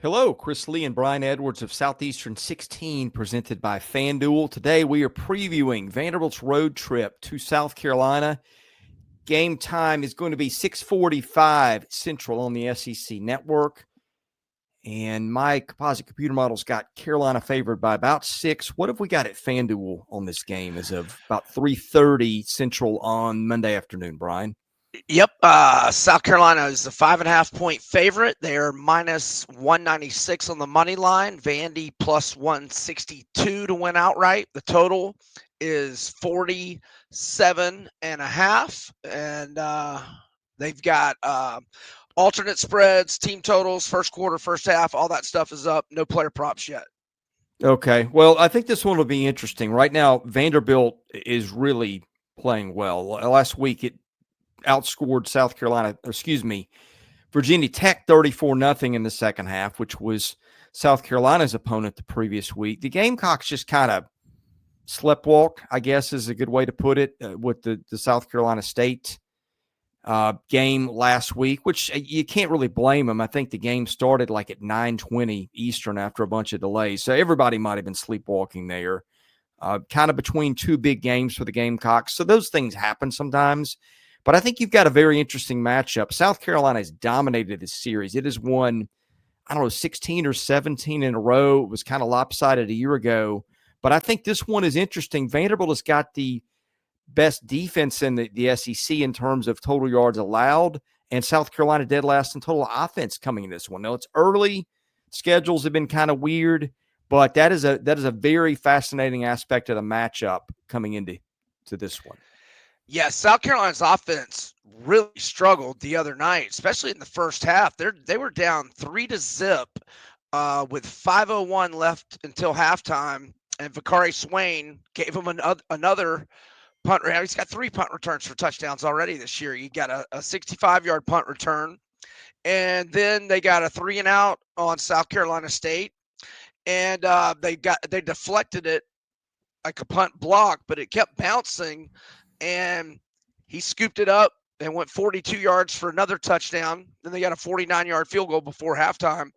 Hello, Chris Lee and Brian Edwards of Southeastern 16, presented by FanDuel. Today we are previewing Vanderbilt's road trip to South Carolina. Game time is going to be 6:45 Central on the SEC network. And my composite computer model's got Carolina favored by about 6. What have we got at FanDuel on this game as of about 3:30 Central on Monday afternoon, Brian? Yep. South Carolina is the 5.5-point favorite. They are minus 196 on the money line. Vandy plus 162 to win outright. The total is 47.5. And they've got alternate spreads, team totals, first quarter, first half, all that stuff is up. No player props yet. Okay. Well, I think this one will be interesting. Right now, Vanderbilt is really playing well. Last week, it outscored Virginia Tech 34-0 in the second half, which was South Carolina's opponent the previous week. The Gamecocks just kind of sleptwalk, I guess is a good way to put it, with the South Carolina State game last week, which you can't really blame them. I think the game started like at 9:20 Eastern after a bunch of delays, so everybody might have been sleepwalking there, kind of between two big games for the Gamecocks. So those things happen sometimes. But I think you've got a very interesting matchup. South Carolina has dominated this series. It has won, 16 or 17 in a row. It was kind of lopsided a year ago. But I think this one is interesting. Vanderbilt has got the best defense in the SEC in terms of total yards allowed, and South Carolina dead last in total offense coming in this one. Now, it's early. Schedules have been kind of weird, but that is a very fascinating aspect of the matchup coming into this one. Yeah, South Carolina's offense really struggled the other night, especially in the first half. They were down 3-0 with 5:01 left until halftime, and Vicari Swain gave them another punt. He's got 3 punt returns for touchdowns already this year. He got a 65-yard punt return, and then they got a 3-and-out on South Carolina State, and they deflected it like a punt block, but it kept bouncing. And he scooped it up and went 42 yards for another touchdown. Then they got a 49-yard field goal before halftime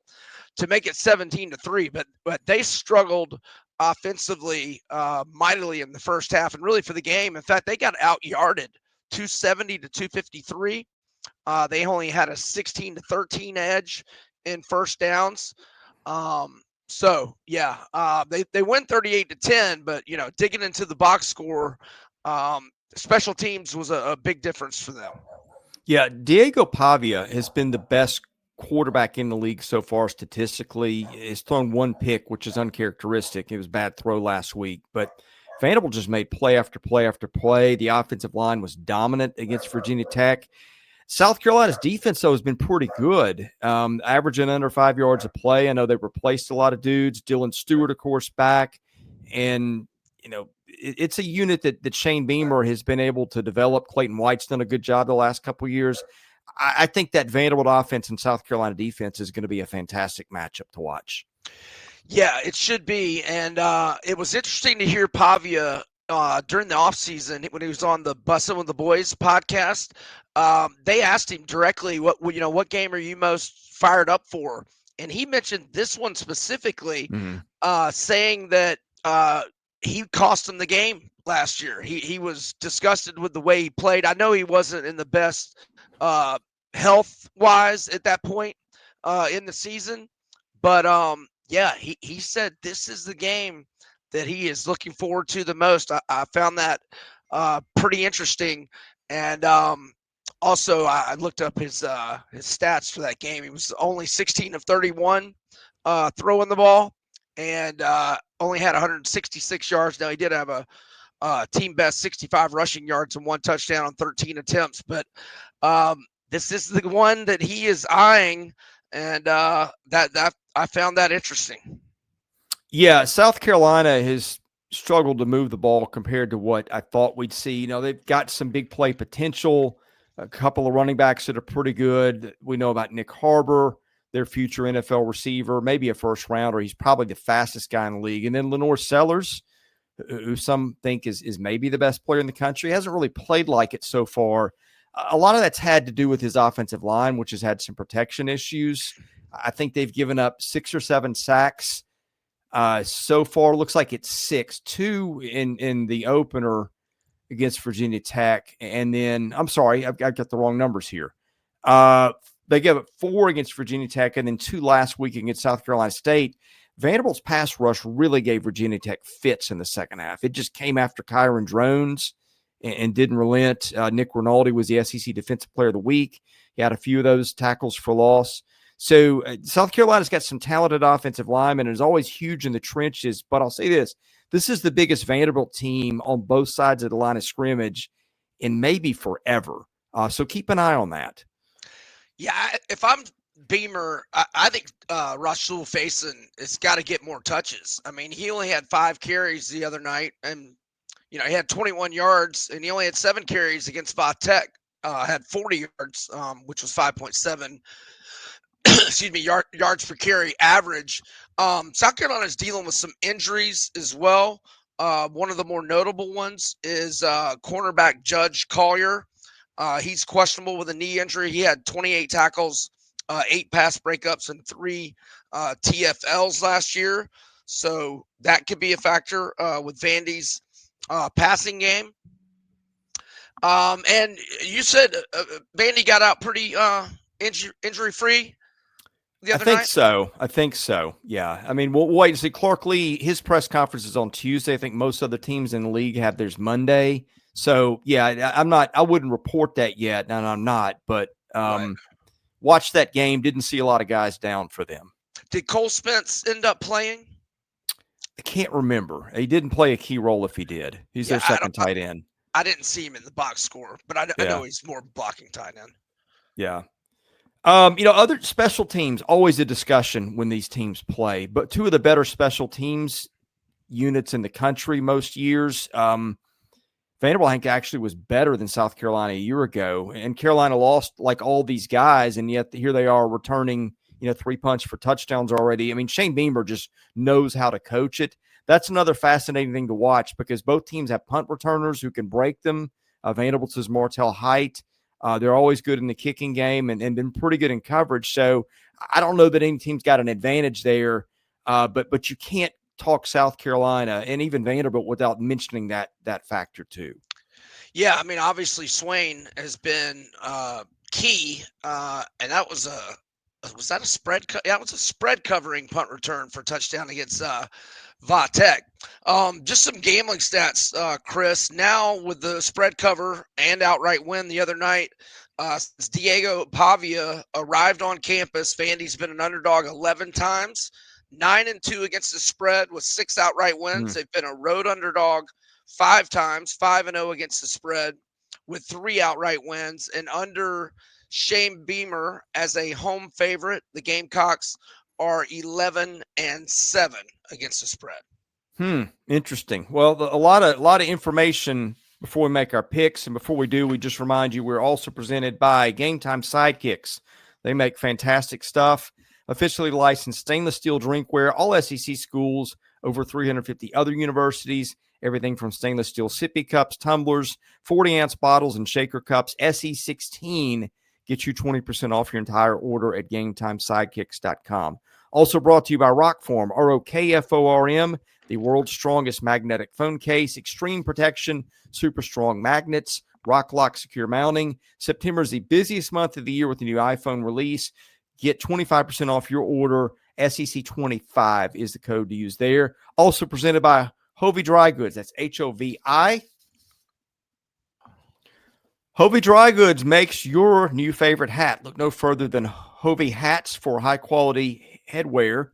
to make it 17-3. But they struggled offensively mightily in the first half and really for the game. In fact, they got out-yarded 270-253. They only had a 16-13 edge in first downs. So yeah, they win 38-10. But digging into the box score. Special teams was a big difference for them. Yeah, Diego Pavia has been the best quarterback in the league so far statistically. He's thrown 1 pick, which is uncharacteristic. It was a bad throw last week. But Vanderbilt just made play after play after play. The offensive line was dominant against Virginia Tech. South Carolina's defense, though, has been pretty good, averaging under 5 yards a play. I know they replaced a lot of dudes. Dylan Stewart, of course, back. And, it's a unit that Shane Beamer has been able to develop. Clayton White's done a good job the last couple of years. I think that Vanderbilt offense and South Carolina defense is going to be a fantastic matchup to watch. Yeah, it should be. And it was interesting to hear Pavia during the offseason when he was on the Bussin' with the Boys podcast. They asked him directly, what game are you most fired up for? And he mentioned this one specifically, saying that he cost him the game last year. He was disgusted with the way he played. I know he wasn't in the best health-wise at that point in the season. But, he said this is the game that he is looking forward to the most. I found that pretty interesting. And also, I looked up his stats for that game. He was only 16 of 31 throwing the ball. And only had 166 yards. Now, he did have a team best 65 rushing yards and 1 touchdown on 13 attempts. But this is the one that he is eyeing, and that I found that interesting. Yeah, South Carolina has struggled to move the ball compared to what I thought we'd see. They've got some big play potential, a couple of running backs that are pretty good. We know about Nick Harbor, their future NFL receiver, maybe a first rounder. He's probably the fastest guy in the league. And then Lenore Sellers, who some think is maybe the best player in the country, hasn't really played like it so far. A lot of that's had to do with his offensive line, which has had some protection issues. I think they've given up 6 or 7 sacks so far. Looks like it's 6, 2 in the opener against Virginia Tech. And then, I'm sorry, I've got the wrong numbers here. They gave up 4 against Virginia Tech and then 2 last week against South Carolina State. Vanderbilt's pass rush really gave Virginia Tech fits in the second half. It just came after Kyron Drones and didn't relent. Nick Rinaldi was the SEC Defensive Player of the Week. He had a few of those tackles for loss. So South Carolina's got some talented offensive linemen and is always huge in the trenches. But I'll say this is the biggest Vanderbilt team on both sides of the line of scrimmage in maybe forever. So keep an eye on that. Yeah, if I'm Beamer, I think Rasul Faison has got to get more touches. I mean, he only had 5 carries the other night, and he had 21 yards, and he only had 7 carries against Va Tech. Had 40 yards, which was 5.7. Excuse me, yards per carry average. South Carolina's dealing with some injuries as well. One of the more notable ones is cornerback Judge Collier. He's questionable with a knee injury. He had 28 tackles, 8 pass breakups, and 3 TFLs last year. So that could be a factor with Vandy's passing game. And you said Vandy got out pretty injury-free the other night? I think so. Yeah. I mean, we'll wait and see. Clark Lee, his press conference is on Tuesday. I think most other teams in the league have theirs Monday. So, yeah, I wouldn't report that yet, and I'm not, but Right. Watched that game. Didn't see a lot of guys down for them. Did Cole Spence end up playing? I can't remember. He didn't play a key role if he did. He's their second tight end. I didn't see him in the box score, but I know he's more blocking tight end. Yeah. Other special teams, always a discussion when these teams play, but 2 of the better special teams units in the country most years. Vanderbilt, I think, actually was better than South Carolina a year ago, and Carolina lost like all these guys, and yet here they are returning, 3 punts for touchdowns already. I mean, Shane Beamer just knows how to coach it. That's another fascinating thing to watch because both teams have punt returners who can break them. Vanderbilt's is Martell Height. They're always good in the kicking game and been pretty good in coverage. So I don't know that any team's got an advantage there, but you can't talk South Carolina and even Vanderbilt without mentioning that factor too. Yeah, I mean, obviously Swain has been key, and that was that a spread? Yeah, it was a spread covering punt return for touchdown against Va Tech. Just some gambling stats, Chris. Now with the spread cover and outright win the other night, Diego Pavia arrived on campus. Vandy's been an underdog 11 times. 9-2 against the spread with 6 outright wins. They've been a road underdog 5 times, 5-0 against the spread with 3 outright wins. And under Shane Beamer as a home favorite, the Gamecocks are 11-7 against the spread. Interesting. Well, a lot of information before we make our picks, and before we do, we just remind you we're also presented by Game Time Sidekicks. They make fantastic stuff. Officially licensed stainless steel drinkware, all SEC schools, over 350 other universities, everything from stainless steel sippy cups, tumblers, 40-ounce bottles, and shaker cups. SE16 gets you 20% off your entire order at GameTimeSidekicks.com. Also brought to you by Rockform, ROKFORM, the world's strongest magnetic phone case, extreme protection, super strong magnets, Rock Lock secure mounting. September is the busiest month of the year with the new iPhone release. Get 25% off your order. SEC25 is the code to use there. Also presented by Hovey Dry Goods. That's HOVI. Hovey Dry Goods makes your new favorite hat. Look no further than Hovey hats for high-quality headwear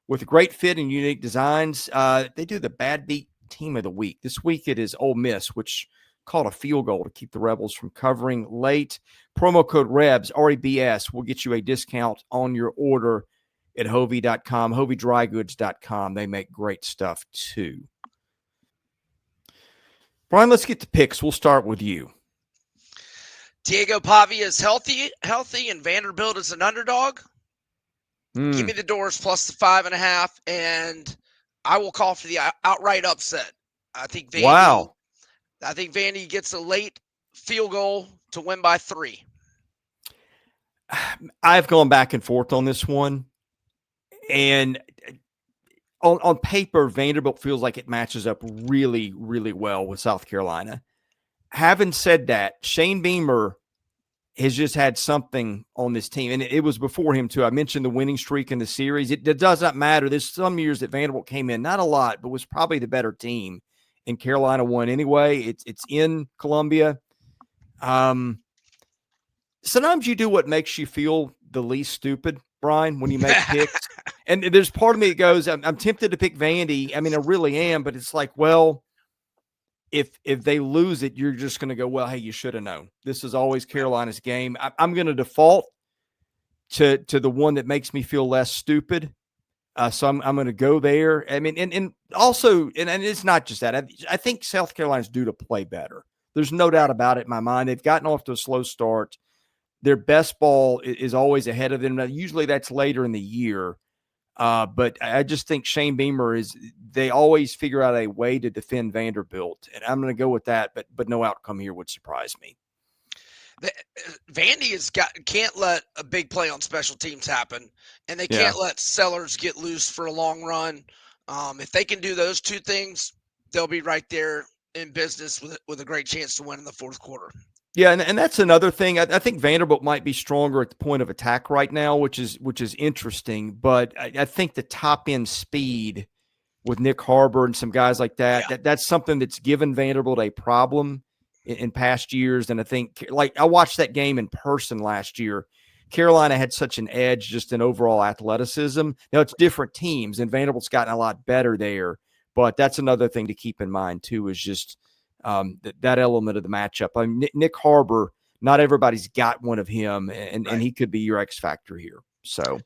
with great fit and unique designs. They do the Bad Beat Team of the Week. This week it is Ole Miss, which caught a field goal to keep the Rebels from covering late. Promo code REBS, REBS, will get you a discount on your order at Hovey.com, HoveyDryGoods.com. They make great stuff too. Brian, let's get to picks. We'll start with you. Diego Pavia is healthy, and Vanderbilt is an underdog. Give me the Doors plus the 5.5, and I will call for the outright upset. I think Vandy gets a late field goal to win by 3. I've gone back and forth on this one. And on paper, Vanderbilt feels like it matches up really, really well with South Carolina. Having said that, Shane Beamer has just had something on this team, and it was before him too. I mentioned the winning streak in the series. It does not matter. There's some years that Vanderbilt came in, not a lot, but was probably the better team, and Carolina won anyway. It's in Columbia. Sometimes you do what makes you feel the least stupid, Brian, when you make picks. And there's part of me that goes, I'm tempted to pick Vandy. I mean, I really am, but it's like, well, if they lose it, you're just going to go, well, hey, you should have known. This is always Carolina's game. I'm going to default to the one that makes me feel less stupid. So I'm going to go there. I mean, and also, and it's not just that. I think South Carolina's due to play better. There's no doubt about it in my mind. They've gotten off to a slow start. Their best ball is always ahead of them. Now, usually that's later in the year. But I just think Shane Beamer they always figure out a way to defend Vanderbilt. And I'm going to go with that, but no outcome here would surprise me. Vandy can't let a big play on special teams happen, and they can't let Sellers get loose for a long run. If they can do those two things, they'll be right there in business with a great chance to win in the fourth quarter. Yeah, and that's another thing. I think Vanderbilt might be stronger at the point of attack right now, which is interesting. But I think the top end speed with Nick Harbor and some guys like that's something that's given Vanderbilt a problem in past years. And I think, like, I watched that game in person last year. Carolina had such an edge just in overall athleticism. Now, it's different teams, and Vanderbilt's gotten a lot better there. But that's another thing to keep in mind, too, is just that element of the matchup. I mean, Nick Harbor, not everybody's got one of him, and he could be your X factor here. So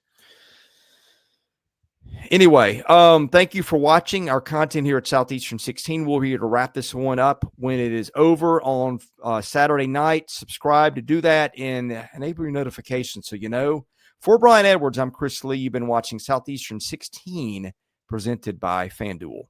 anyway, thank you for watching our content here at Southeastern 16. We'll be here to wrap this one up when it is over on Saturday night. Subscribe to do that and enable your notifications so you know. For Brian Edwards, I'm Chris Lee. You've been watching Southeastern 16, presented by FanDuel.